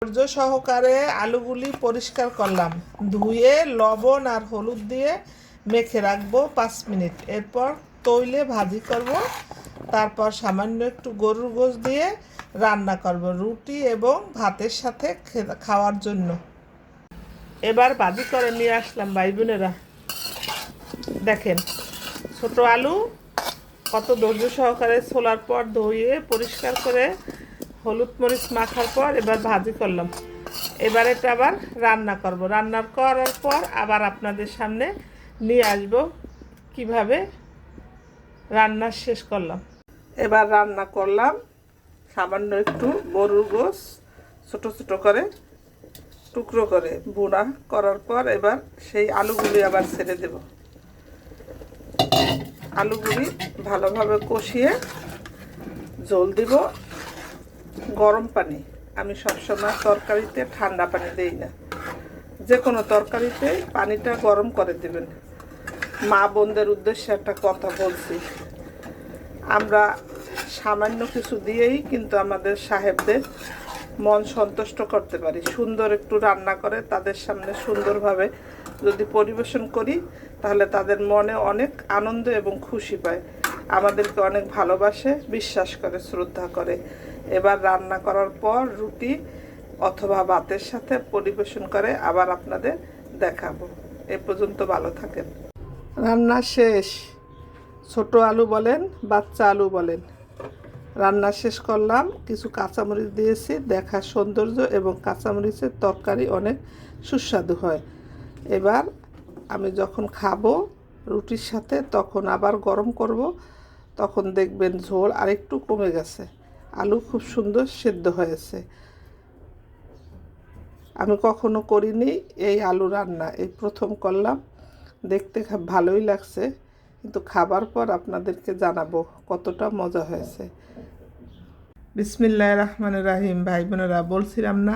ধৈর্য সহকারে আলুগুলি পরিষ্কার করলাম, ধুয়ে লবণ আর হলুদ দিয়ে মেখে রাখবো 5 মিনিট। এরপর তৈলে ভাজি করব, তারপর সামান্য একটু গরুর গোশত দিয়ে রান্না করব রুটি এবং ভাতের সাথে খাওয়ার জন্য। এবার ভাজি করে নিয়ে আসলাম ভাই বোনেরা, দেখেন ছোট আলু কত ধৈর্য সহকারে ছোলার পর ধুয়ে পরিষ্কার করে হলুদ মরিচ মাখার পর এবার ভাজি করলাম। এবার এটা আবার রান্না করব, রান্না করার পর আবার আপনাদের সামনে নিয়ে আসব কিভাবে রান্না শেষ করলাম। এবার রান্না করলাম সামান্য একটু গরুর গোশত ছোট ছোট করে টুকরো করে ভুনা করার পর এবার সেই আলুগুলি আবার ছেড়ে দেব। আলুগুলি ভালোভাবে কষিয়ে ঝোল দিব গরম পানি। আমি সবসময় তরকারিতে ঠান্ডা পানি দেই না, যে কোনো তরকারিতে পানিটা গরম করে দেবেন। মা বোনদের উদ্দেশ্যে একটা কথা বলছি, আমরা সামান্য কিছু দিয়েই কিন্তু আমাদের সাহেবদের মন সন্তুষ্ট করতে পারি। সুন্দর একটু রান্না করে তাদের সামনে সুন্দরভাবে যদি পরিবেশন করি, তাহলে তাদের মনে অনেক আনন্দ এবং খুশি পায়, আমাদেরকে অনেক ভালোবাসে, বিশ্বাস করে, শ্রদ্ধা করে। এবার রান্না করার পর রুটি অথবা ভাতের সাথে পরিবেশন করে আবার আপনাদের দেখাবো। এ পর্যন্ত ভালো থাকেন। রান্না শেষ। ছোট আলু বলেন, বাচ্চা আলু বলেন, রান্না শেষ করলাম। কিছু কাঁচামরিচ দিয়েছি, দেখার সৌন্দর্য এবং কাঁচামরিচের তরকারি অনেক সুস্বাদু হয়। এবার আমি যখন খাবো রুটির সাথে, তখন আবার গরম করব, তখন দেখবেন ঝোল আরেকটু কমে গেছে, আলু খুব সুন্দর সেদ্ধ হয়েছে। আমি কখনো করিনি এই আলু রান্না, এই প্রথম করলাম। দেখতে ভালোই লাগছে, কিন্তু খাবার পর আপনাদেরকে জানাবো কতটা মজা হয়েছে। বিসমিল্লাহির রহমানির রহিম। ভাই বোনেরা, বলছিলাম না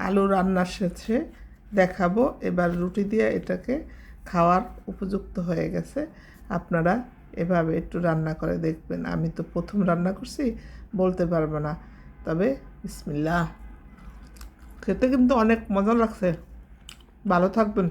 আলু রান্না শেষে দেখাবো। এবার রুটি দিয়ে এটাকে খাওয়ার উপযুক্ত হয়ে গেছে। আপনারা এভাবে একটু রান্না করে দেখবেন। আমি তো প্রথম রান্না করছি, বলতে পারবো না, তবে বিসমিল্লাহ। খেতে কিন্তু অনেক মজা লাগছে। ভালো থাকবেন।